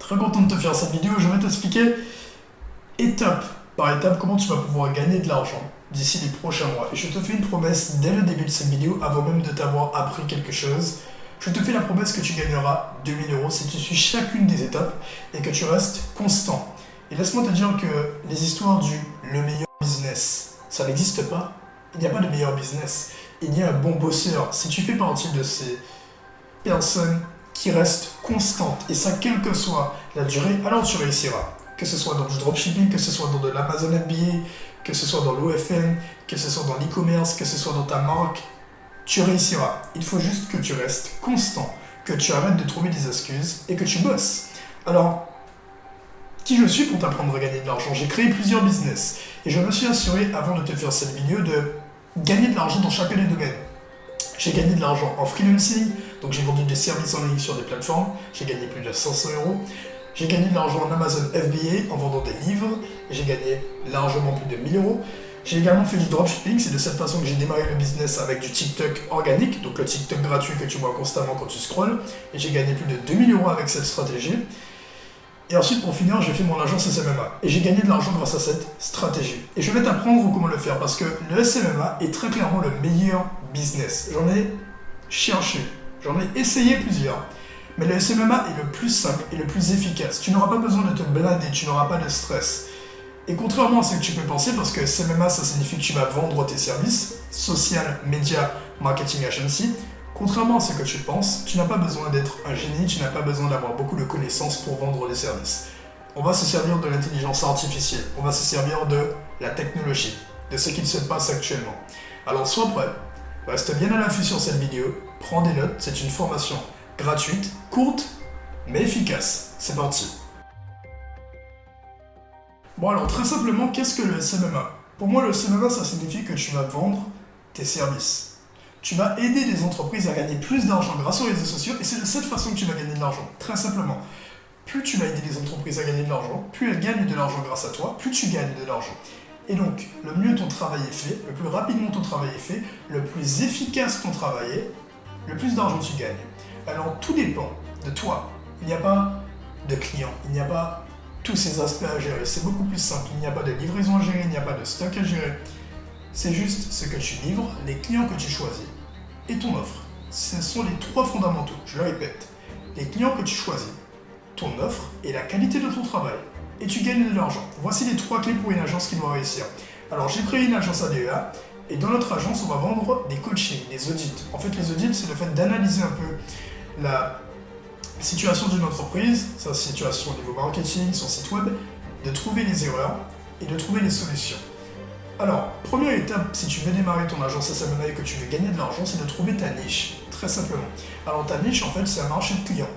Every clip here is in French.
Très content de te faire cette vidéo. Je vais t'expliquer étape par étape comment tu vas pouvoir gagner de l'argent d'ici les prochains mois. Et je te fais une promesse dès le début de cette vidéo, avant même de t'avoir appris quelque chose. Je te fais la promesse que tu gagneras 2000 € si tu suis chacune des étapes et que tu restes constant. Et laisse-moi te dire que les histoires du le meilleur business, ça n'existe pas. Il n'y a pas de meilleur business. Il y a un bon bosseur. Si tu fais partie de ces personnes qui restent constantes, et ça quelle que soit la durée, alors tu réussiras. Que ce soit dans du dropshipping, que ce soit dans de l'Amazon FBA, que ce soit dans l'OFM, que ce soit dans l'e-commerce, que ce soit dans ta marque, tu réussiras. Il faut juste que tu restes constant, que tu arrêtes de trouver des excuses et que tu bosses. Alors, qui je suis pour t'apprendre à gagner de l'argent? J'ai créé plusieurs business et je me suis assuré, avant de te faire cette vidéo, de gagner de l'argent dans chacun des domaines. J'ai gagné de l'argent en freelancing, donc j'ai vendu des services en ligne sur des plateformes, j'ai gagné plus de 500 €. J'ai gagné de l'argent en Amazon FBA en vendant des livres, et j'ai gagné largement plus de 1000 €. J'ai également fait du dropshipping, c'est de cette façon que j'ai démarré le business avec du TikTok organique, donc le TikTok gratuit que tu vois constamment quand tu scrolles, et j'ai gagné plus de 2000 € avec cette stratégie. Et ensuite, pour finir, j'ai fait mon agence SMMA. Et j'ai gagné de l'argent grâce à cette stratégie. Et je vais t'apprendre comment le faire parce que le SMMA est très clairement le meilleur business. J'en ai cherché, j'en ai essayé plusieurs. Mais le SMMA est le plus simple et le plus efficace. Tu n'auras pas besoin de te blinder, tu n'auras pas de stress. Et contrairement à ce que tu peux penser, parce que SMMA, ça signifie que tu vas vendre tes services, social, media, marketing agency. Contrairement à ce que tu penses, tu n'as pas besoin d'être un génie, tu n'as pas besoin d'avoir beaucoup de connaissances pour vendre des services. On va se servir de l'intelligence artificielle, on va se servir de la technologie, de ce qu'il se passe actuellement. Alors sois prêt, reste bien à l'affût sur cette vidéo, prends des notes, c'est une formation gratuite, courte, mais efficace. C'est parti. Bon alors très simplement, qu'est-ce que le SMMA? Pour moi le SMMA ça signifie que tu vas vendre tes services. Tu vas aider les entreprises à gagner plus d'argent grâce aux réseaux sociaux et c'est de cette façon que tu vas gagner de l'argent. Très simplement. Plus tu vas aider les entreprises à gagner de l'argent, plus elles gagnent de l'argent grâce à toi, plus tu gagnes de l'argent. Et donc, le mieux ton travail est fait, le plus rapidement ton travail est fait, le plus efficace ton travail est, le plus d'argent tu gagnes. Alors tout dépend de toi. Il n'y a pas de clients, il n'y a pas tous ces aspects à gérer. C'est beaucoup plus simple. Il n'y a pas de livraison à gérer, il n'y a pas de stock à gérer. C'est juste ce que tu livres, les clients que tu choisis et ton offre. Ce sont les trois fondamentaux, je le répète. Les clients que tu choisis, ton offre et la qualité de ton travail. Et tu gagnes de l'argent. Voici les trois clés pour une agence qui doit réussir. Alors j'ai créé une agence ADEA et dans notre agence on va vendre des coachings, des audits. En fait les audits c'est le fait d'analyser un peu la situation d'une entreprise, sa situation au niveau marketing, son site web, de trouver les erreurs et de trouver les solutions. Alors, première étape, si tu veux démarrer ton agence SMMA et que tu veux gagner de l'argent, c'est de trouver ta niche, très simplement. Alors ta niche, en fait, c'est un marché de clients.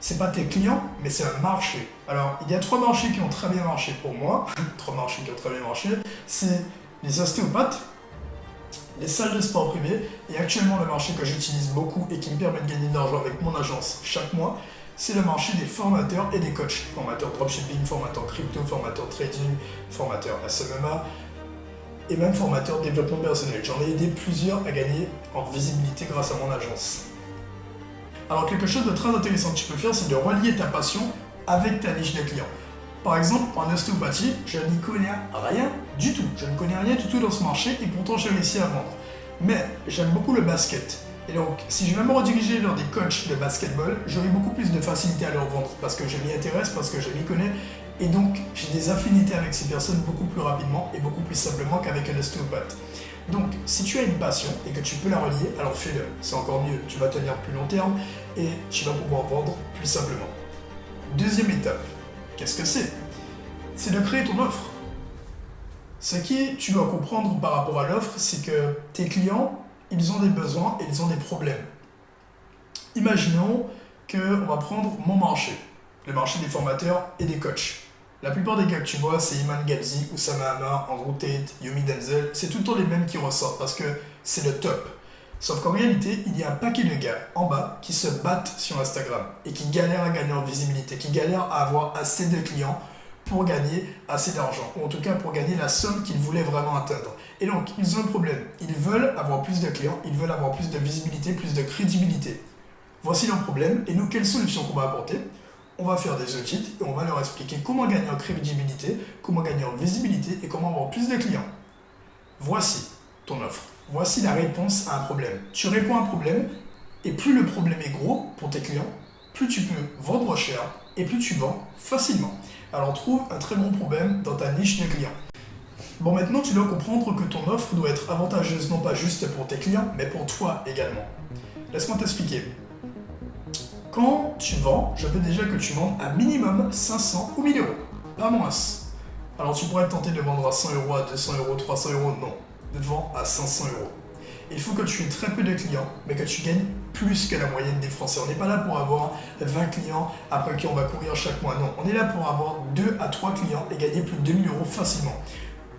C'est pas tes clients, mais c'est un marché. Alors, il y a trois marchés qui ont très bien marché pour moi. Trois marchés qui ont très bien marché. C'est les ostéopathes, les salles de sport privées, et actuellement le marché que j'utilise beaucoup et qui me permet de gagner de l'argent avec mon agence chaque mois, c'est le marché des formateurs et des coachs. Formateurs dropshipping, formateurs crypto, formateurs trading, formateurs SMMA, et même formateur développement personnel. J'en ai aidé plusieurs à gagner en visibilité grâce à mon agence. Alors quelque chose de très intéressant que tu peux faire, c'est de relier ta passion avec ta niche de clients. Par exemple, en ostéopathie, je n'y connais rien du tout. Je ne connais rien du tout dans ce marché et pourtant j'ai réussi à vendre. Mais j'aime beaucoup le basket. Et donc, si je vais me rediriger vers des coachs de basketball, j'aurai beaucoup plus de facilité à leur vendre parce que je m'y intéresse, parce que je m'y connais. Et donc, j'ai des affinités avec ces personnes beaucoup plus rapidement et beaucoup plus simplement qu'avec un ostéopathe. Donc, si tu as une passion et que tu peux la relier, alors fais-le. C'est encore mieux. Tu vas tenir plus long terme et tu vas pouvoir vendre plus simplement. Deuxième étape, qu'est-ce que c'est? C'est de créer ton offre. Ce que tu dois comprendre par rapport à l'offre, c'est que tes clients, ils ont des besoins et ils ont des problèmes. Imaginons qu'on va prendre mon marché, le marché des formateurs et des coachs. La plupart des gars que tu vois, c'est Iman Gadzhi, Oussama Hamar, Andrew Tate, Yumi Denzel. C'est tout le temps les mêmes qui ressortent parce que c'est le top. Sauf qu'en réalité, il y a un paquet de gars en bas qui se battent sur Instagram et qui galèrent à gagner en visibilité, qui galèrent à avoir assez de clients pour gagner assez d'argent, ou en tout cas pour gagner la somme qu'ils voulaient vraiment atteindre. Et donc, ils ont un problème. Ils veulent avoir plus de clients, ils veulent avoir plus de visibilité, plus de crédibilité. Voici leur problème, et nous, quelle solution qu'on va apporter? on va faire des audits et on va leur expliquer comment gagner en crédibilité, comment gagner en visibilité et comment avoir plus de clients. Voici ton offre. Voici la réponse à un problème. Tu réponds à un problème et plus le problème est gros pour tes clients, plus tu peux vendre cher et plus tu vends facilement. Alors trouve un très bon problème dans ta niche de clients. Bon, maintenant tu dois comprendre que ton offre doit être avantageuse non pas juste pour tes clients, mais pour toi également. Laisse-moi t'expliquer. Quand tu vends, je veux déjà que tu vendes un minimum 500 ou 1000 euros, pas moins. Alors tu pourrais tenter de vendre à 100 euros, à 200 euros, 300 euros, non. Vends à 500 euros. Il faut que tu aies très peu de clients, mais que tu gagnes plus que la moyenne des Français. On n'est pas là pour avoir 20 clients après qui on va courir chaque mois. Non, on est là pour avoir 2 à 3 clients et gagner plus de 2000 euros facilement.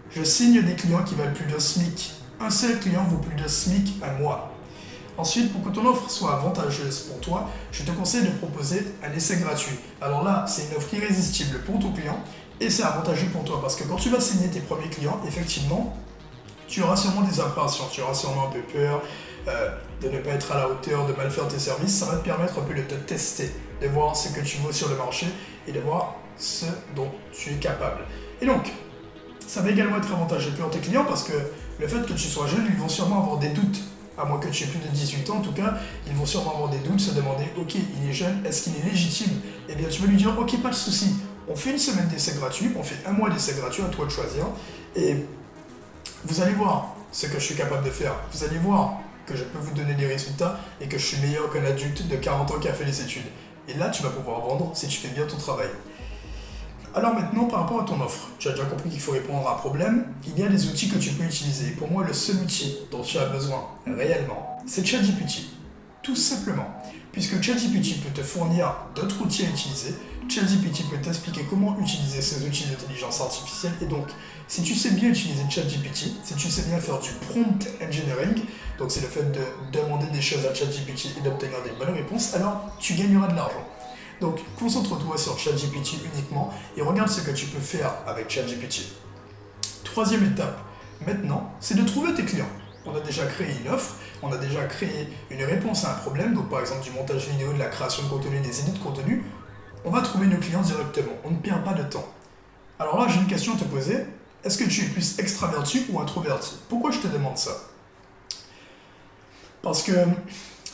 Je signe des clients qui valent plus de SMIC. Un seul client vaut plus de SMIC un mois. Ensuite, pour que ton offre soit avantageuse pour toi, je te conseille de proposer un essai gratuit. Alors là, c'est une offre irrésistible pour ton client et c'est avantageux pour toi parce que quand tu vas signer tes premiers clients, effectivement, tu auras sûrement des appréhensions, tu auras sûrement un peu peur de ne pas être à la hauteur, de mal faire tes services. Ça va te permettre un peu de te tester, de voir ce que tu vaux sur le marché et de voir ce dont tu es capable. Et donc, ça va également être avantageux pour tes clients parce que le fait que tu sois jeune, ils vont sûrement avoir des doutes. À moins que tu aies plus de 18 ans, en tout cas, ils vont sûrement avoir des doutes, se demander « Ok, il est jeune, est-ce qu'il est légitime ?» Eh bien, tu vas lui dire « Ok, pas de souci, on fait une semaine d'essai gratuit, on fait un mois d'essai gratuit, à toi de choisir. Et vous allez voir ce que je suis capable de faire. Vous allez voir que je peux vous donner des résultats et que je suis meilleur qu'un adulte de 40 ans qui a fait les études. Et là, tu vas pouvoir vendre si tu fais bien ton travail. » Alors maintenant, par rapport à ton offre, tu as déjà compris qu'il faut répondre à un problème. Il y a des outils que tu peux utiliser. Pour moi, le seul outil dont tu as besoin réellement, c'est ChatGPT. Tout simplement. Puisque ChatGPT peut te fournir d'autres outils à utiliser, ChatGPT peut t'expliquer comment utiliser ces outils d'intelligence artificielle. Et donc, si tu sais bien utiliser ChatGPT, si tu sais bien faire du prompt engineering, donc c'est le fait de demander des choses à ChatGPT et d'obtenir des bonnes réponses, alors tu gagneras de l'argent. Donc, concentre-toi sur ChatGPT uniquement et regarde ce que tu peux faire avec ChatGPT. Troisième étape, maintenant, c'est de trouver tes clients. On a déjà créé une offre, on a déjà créé une réponse à un problème, donc par exemple du montage vidéo, de la création de contenu, des idées de contenu. On va trouver nos clients directement, on ne perd pas de temps. Alors là, j'ai une question à te poser. Est-ce que tu es plus extraverti ou introverti? Pourquoi je te demande ça? Parce que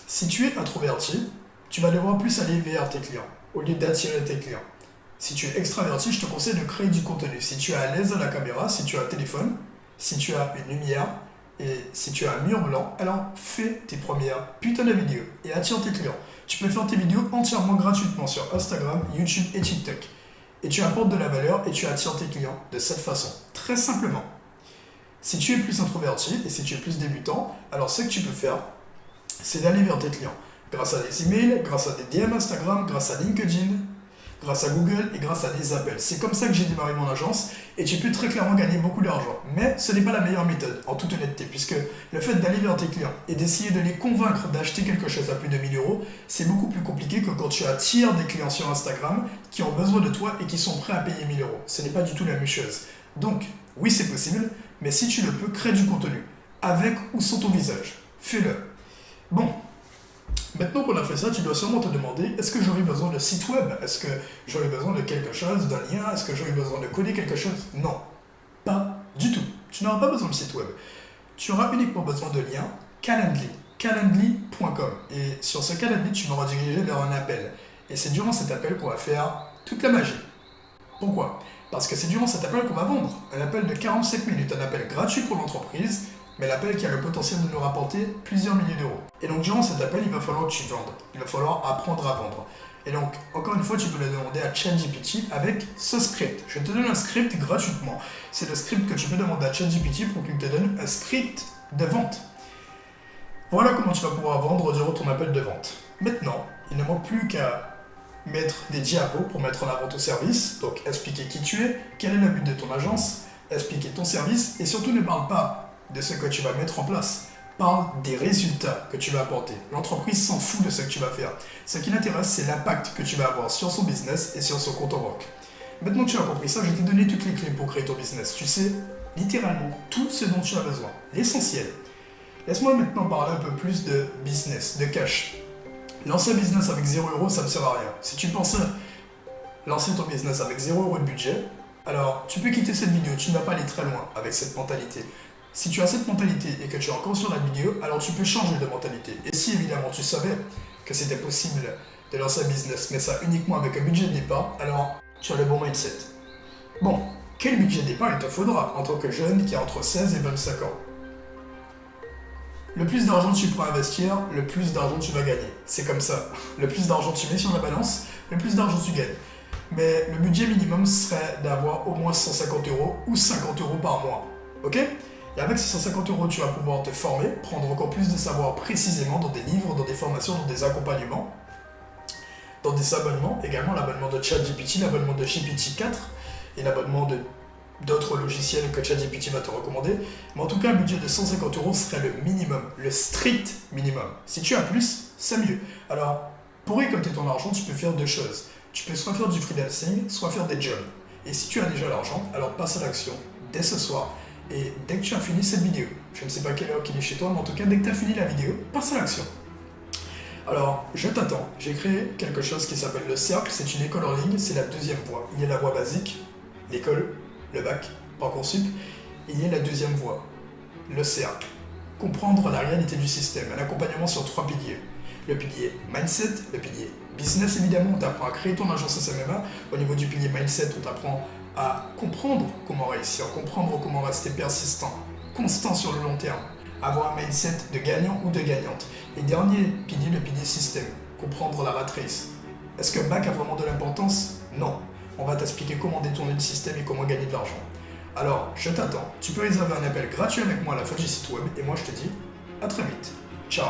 si tu es introverti, tu vas devoir plus aller vers tes clients, au lieu d'attirer tes clients. Si tu es extraverti, je te conseille de créer du contenu. Si tu es à l'aise à la caméra, si tu as un téléphone, si tu as une lumière et si tu as un mur blanc, alors fais tes premières putains de vidéos et attire tes clients. Tu peux faire tes vidéos entièrement gratuitement sur Instagram, YouTube et TikTok. Et tu apportes de la valeur et tu attires tes clients de cette façon, très simplement. Si tu es plus introverti et si tu es plus débutant, alors ce que tu peux faire, c'est d'aller vers tes clients. Grâce à des emails, grâce à des DM Instagram, grâce à LinkedIn, grâce à Google et grâce à des appels. C'est comme ça que j'ai démarré mon agence et tu peux très clairement gagner beaucoup d'argent. Mais ce n'est pas la meilleure méthode, en toute honnêteté, puisque le fait d'aller vers tes clients et d'essayer de les convaincre d'acheter quelque chose à plus de 1000 euros, c'est beaucoup plus compliqué que quand tu attires des clients sur Instagram qui ont besoin de toi et qui sont prêts à payer 1000 euros. Ce n'est pas du tout la même chose. Donc, oui, c'est possible, mais si tu le peux, crée du contenu, avec ou sans ton visage. Fais-le. Bon. Maintenant qu'on a fait ça, tu dois sûrement te demander, est-ce que j'aurais besoin de site web? Est-ce que j'aurais besoin de quelque chose, d'un lien? Est-ce que j'aurais besoin de coder quelque chose? Non, pas du tout. Tu n'auras pas besoin de site web. Tu auras uniquement besoin de liens Calendly, calendly.com. Et sur ce Calendly, tu m'auras dirigé vers un appel. Et c'est durant cet appel qu'on va faire toute la magie. Pourquoi? Parce que c'est durant cet appel qu'on va vendre. Un appel de 45 minutes, un appel gratuit pour l'entreprise, mais l'appel qui a le potentiel de nous rapporter plusieurs milliers d'euros. Et donc durant cet appel, il va falloir que tu vendes. Il va falloir apprendre à vendre. Et donc, encore une fois, tu peux le demander à ChatGPT avec ce script. Je te donne un script gratuitement. C'est le script que tu peux demander à ChatGPT pour qu'il te donne un script de vente. Voilà comment tu vas pouvoir vendre durant ton appel de vente. Maintenant, il ne manque plus qu'à mettre des diapos pour mettre en avant ton service. Donc, expliquer qui tu es, quel est le but de ton agence, expliquer ton service et surtout ne parle pas de ce que tu vas mettre en place. Parle des résultats que tu vas apporter. L'entreprise s'en fout de ce que tu vas faire. Ce qui l'intéresse, c'est l'impact que tu vas avoir sur son business et sur son compte en banque. Maintenant que tu as compris ça, je t'ai donné toutes les clés pour créer ton business. Tu sais littéralement tout ce dont tu as besoin. L'essentiel. Laisse-moi maintenant parler un peu plus de business, de cash. Lancer un business avec 0 €, ça ne sert à rien. Si tu penses lancer ton business avec 0 € de budget, alors tu peux quitter cette vidéo, tu ne vas pas aller très loin avec cette mentalité. Si tu as cette mentalité et que tu es encore sur la vidéo, alors tu peux changer de mentalité. Et si évidemment tu savais que c'était possible de lancer un business, mais ça uniquement avec un budget de départ, alors tu as le bon mindset. Bon, quel budget de départ il te faudra en tant que jeune qui a entre 16 et 25 ans? Le plus d'argent tu pourras investir, le plus d'argent tu vas gagner. C'est comme ça. Le plus d'argent tu mets sur la balance, le plus d'argent tu gagnes. Mais le budget minimum serait d'avoir au moins 150 € ou 50 € par mois. Ok? Et avec ces 150 €, tu vas pouvoir te former, prendre encore plus de savoir précisément dans des livres, dans des formations, dans des accompagnements, dans des abonnements, également l'abonnement de ChatGPT, l'abonnement de GPT-4 et l'abonnement d'autres logiciels que ChatGPT va te recommander. Mais en tout cas, un budget de 150 € serait le minimum, le strict minimum. Si tu as plus, c'est mieux. Alors, pour récolter ton argent, tu peux faire deux choses. Tu peux soit faire du freelancing, soit faire des jobs. Et si tu as déjà l'argent, alors passe à l'action dès ce soir. Et dès que tu as fini cette vidéo, je ne sais pas quelle heure qu'il est chez toi, mais en tout cas, dès que tu as fini la vidéo, passe à l'action. Alors, je t'attends. J'ai créé quelque chose qui s'appelle le Cercle. C'est une école en ligne, c'est la deuxième voie. Il y a la voie basique, l'école, le bac, Parcoursup. Il y a la deuxième voie, le Cercle. Comprendre la réalité du système, un accompagnement sur 3 piliers. Le pilier mindset, le pilier business évidemment, on t'apprend à créer ton agence SMMA. Au niveau du pilier mindset, on t'apprend à comprendre comment réussir, comprendre comment rester persistant, constant sur le long terme, avoir un mindset de gagnant ou de gagnante. Et dernier pilier, le pilier système, comprendre la rat race. Est-ce que bac a vraiment de l'importance? Non. On va t'expliquer comment détourner le système et comment gagner de l'argent. Alors, je t'attends. Tu peux réserver un appel gratuit avec moi à la fin du site web et moi je te dis à très vite. Ciao.